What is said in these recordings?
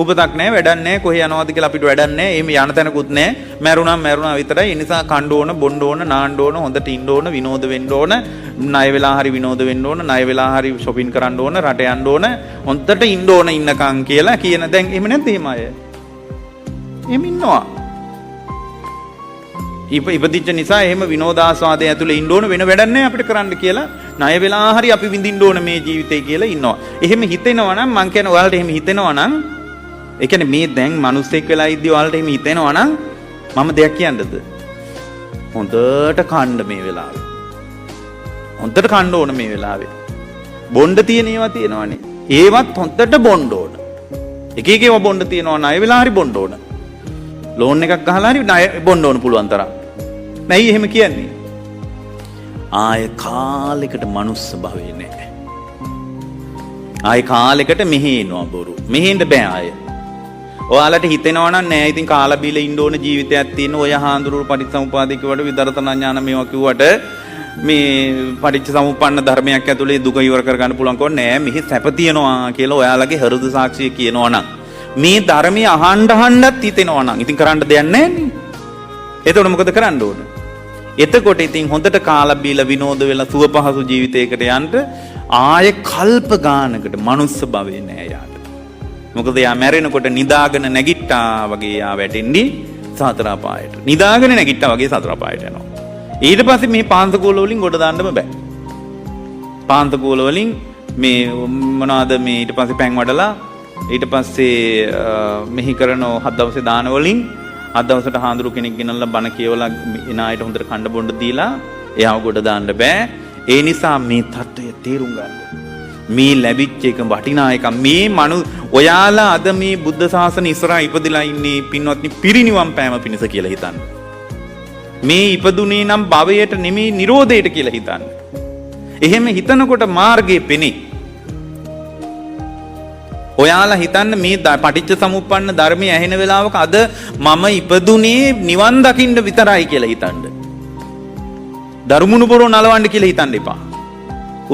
උපතක් නැහැ, වැඩක් නැහැ, කොහේ යනවද කියලා අපිට වැඩක් නැහැ. එහෙම යන තැනකුත් නැහැ. මැරුණා විතරයි. ඒ නිසා කණ්ඩ ඕන, බොණ්ඩ ඕන, නාන්න ඕන, හොඳට ඉන්න ඕන, විනෝද වෙන්න ඕන, ණය වෙලා හරි විනෝද වෙන්න ඕන, ණය වෙලා හරි shopping කරන්න ඕන, රට යන්න ඕන, හොඳට ඉන්න ඕන ඉන්නකම් කියලා කියන. දැන් එහෙම නැද්ද එහෙම අය? එහෙම ඉන්නවා. ඉපදිච්ච නිසා එහෙම විනෝදාස්වාදයේ ඇතුලේ ඉන්න ඕන, වෙන වැඩක් නැහැ අපිට කරන්න කියලා ණය වෙලා හරි අපි විඳින්න ඕන මේ ජීවිතේ කියලා ඉන්නවා. එහෙම හිතෙනවා නම් මං කියන ඔයාලට එහෙම හිතෙනවා නම් ඒ කියන්නේ මේ දැන් මිනිස්සෙක් වෙලා ඉද්දි ඔයාලට එහෙම හිතෙනවා නම් මම දෙයක් කියන්නද? හොඳට කන්න මේ වෙලාවේ. හොඳට කන්න ඕන මේ වෙලාවේ. බොණ්ඩ තියෙන ඒවා තියෙනවනේ. ඒවත් හොඳට බොණ්ඩ ඕන. එක එක ඒවා බොණ්ඩ තියෙනවා ණය වෙලා හරි බොණ්ඩ ඕන. ලෝන් එකක් ගහලා හරි ණය බොණ්ඩ ඕන පුළුවන් තරම්. නැයි එහෙම කියන්නේ. ආය කාලෙකට මනුස්ස භවේ නැහැ. ආය කාලෙකට මෙහෙ එනවා බොරු. මෙහෙන්න බෑ ආය. ඔයාලට හිතෙනවා නම් නෑ ඉතින් කාලා බීලා ඉන්න ඕන ජීවිතයක් තියෙන ඔය හාඳුරු පටිච්චසමුපාදේ කිව්වට විදර්ශන ඥාන මේවා කිව්වට මේ පටිච්චසමුප්පන්න ධර්මයක් ඇතුලේ දුක ඉවර කරගන්න පුළුවන් කෝ නෑ මෙහි සැප තියනවා කියලා ඔයාලගේ හෘද සාක්ෂිය කියනවා නම් මේ ධර්මයේ අහන්නත් හිතෙනවා නම් ඉතින් කරන්න දෙයක් නෑනේ. එතකොට මොකද කරන්න ඕන? එතකොට ඉතින් හොඳට කාලා බීලා විනෝද වෙලා සුව පහසු ජීවිතයකට යන්න ආයේ කල්ප ගානකට මනුස්ස භවේ නෑ යාට. මොකද යා මැරෙනකොට නිදාගෙන නැගිට්ටා වගේ යා වැටෙන්නේ සතර අපායට. නිදාගෙන නැගිට්ටා වගේ සතර අපායට යනවා. ඊට පස්සේ මේ පාන්සකෝල වලින් ගොඩ දාන්නම බෑ. පාන්සකෝල වලින් මේ මොනවාද මේ ඊට පස්සේ පැන් වඩලා ඊට පස්සේ මෙහි කරන 7 දවසේ දාන වලින් 7 දවසට හාඳුරු කෙනෙක් ගෙනල්ලා බණ කියවලා එන අයට හොඳට කණ්ඩ බොණ්ඩ දීලා එයාව ගොඩ දාන්න බෑ. ඒ නිසා මේ தত্ত্বය තේරුම් ගන්න. මේ ලැබිච්ච එක වටිනා එක. මේ ඔයාලා අද මේ බුද්ධ ශාසන ඉස්සරහා ඉපදිලා ඉන්නේ පින්වත්නි පිරිනිවන් පෑම පිණිස කියලා හිතන්න. මේ ඉපදුනේ නම් භවයට නෙමෙයි නිරෝධයට කියලා හිතන්න. එහෙම හිතනකොට මාර්ගයේ පෙනේ. ඔයාලා හිතන්න මේ පටිච්ච සමුප්පන්න ධර්මයේ ඇහෙන වෙලාවක අද මම ඉපදුනේ නිවන් දකින්න විතරයි කියලා හිතන්න. ධර්මුණු පොරෝ නලවන්න කියලා හිතන්න එපා.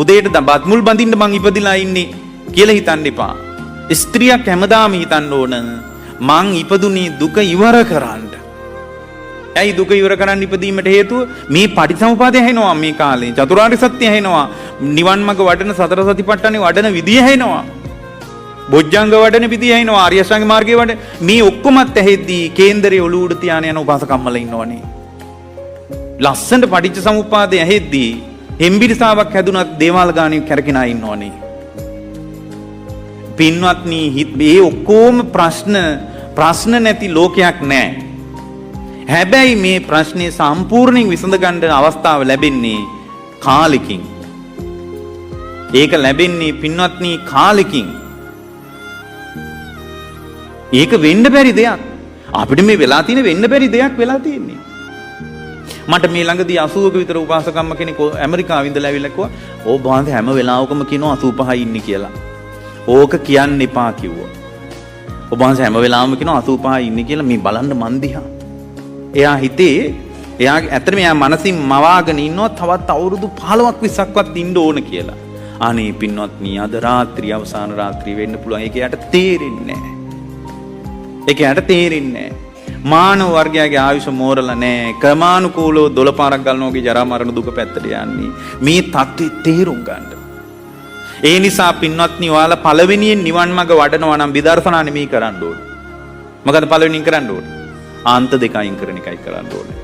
උදේට බත් මුල් බඳින්න මං ඉපදිලා ඉන්නේ කියලා හිතන්න එපා. ස්ත්‍රියක් හැමදාම හිතන්න ඕන මං ඉපදුනේ දුක ඉවර කරන්න. ඇයි දුක ඉවර කරන්න ඉපදීමට හේතුව? මේ පටිච්චසමුපාදය ඇහෙනවා මේ කාලේ. චතුරාර්ය සත්‍ය ඇහෙනවා. නිවන් මඟ වඩන සතර සතිපට්ඨානේ වඩන විදිය ඇහෙනවා. බොජ්ජංග වඩන විදිය ඇහෙනවා. ආර්ය අෂ්ටාංග මාර්ගයේ වඩන මේ ඔක්කොමත් ඇහෙද්දී කේන්දරේ ඔලුව උඩ තියාන යන උපාසකම්මල ඉන්නවනේ. ලස්සනට පටිච්චසමුපාදය ඇහෙද්දී හෙම්බිරිසාවක් හැදුනත් දේවාල ගානේ කැරකින අය ඉන්නවනේ. පින්වත්නි මේ ඔක්කොම ප්‍රශ්න නැති ලෝකයක් නැහැ. හැබැයි මේ ප්‍රශ්නේ සම්පූර්ණයෙන් විසඳ ගන්න අවස්ථාව ලැබෙන්නේ කාලෙකින්. ඒක ලැබෙන්නේ පින්වත්නි කාලෙකින්. ඒක වෙන්න බැරි දෙයක්. අපිට මේ වෙලා තියෙන වෙන්න බැරි දෙයක් වෙලා තියෙන්නේ. මට මේ ළඟදී 80ක විතර උපාසකම්ම කෙනෙක් ඇමරිකාවෙ ඉඳලා ඇවිල්ලා කිව්වා "ඕ බාන්ද හැම වෙලාවකම කියනවා 85 ඉන්නේ කියලා." ඕක කියන්න එපා කිව්වා. ඔබ වහන්සේ හැම වෙලාවෙම කියනවා 85 ඉන්නේ කියලා මේ බලන්න මන් දිහා. එයා හිතේ එයා ඇත්තටම එයා මනසින් මවාගෙන ඉන්නවා තවත් අවුරුදු 15ක් 20ක්වත් ඉන්න ඕන කියලා. අනේ පින්වත්නි අද රාත්‍රිය අවසාන රාත්‍රිය වෙන්න පුළුවන්. ඒක යට තේරෙන්නේ නැහැ. ඒක යට තේරෙන්නේ නැහැ. මානව වර්ගයාගේ ආයුෂ මෝරලා නැහැ. ක්‍රමානුකූලව 12 පාරක් ගලනෝගේ ජරා මරණ දුක පැත්තට යන්නේ. මේ தත්ත්වය තේරුම් ගන්න. ඒ නිසා පින්වත්නි ඔයාලා පළවෙනියෙන් නිවන් මඟ වඩනවා නම් විදර්ශනා නෙමෙයි කරන්න ඕනේ. මොකද පළවෙනියෙන් කරන්න ඕනේ? ආන්ත දෙක අයින් කරන එකයි කරන්න ඕනේ.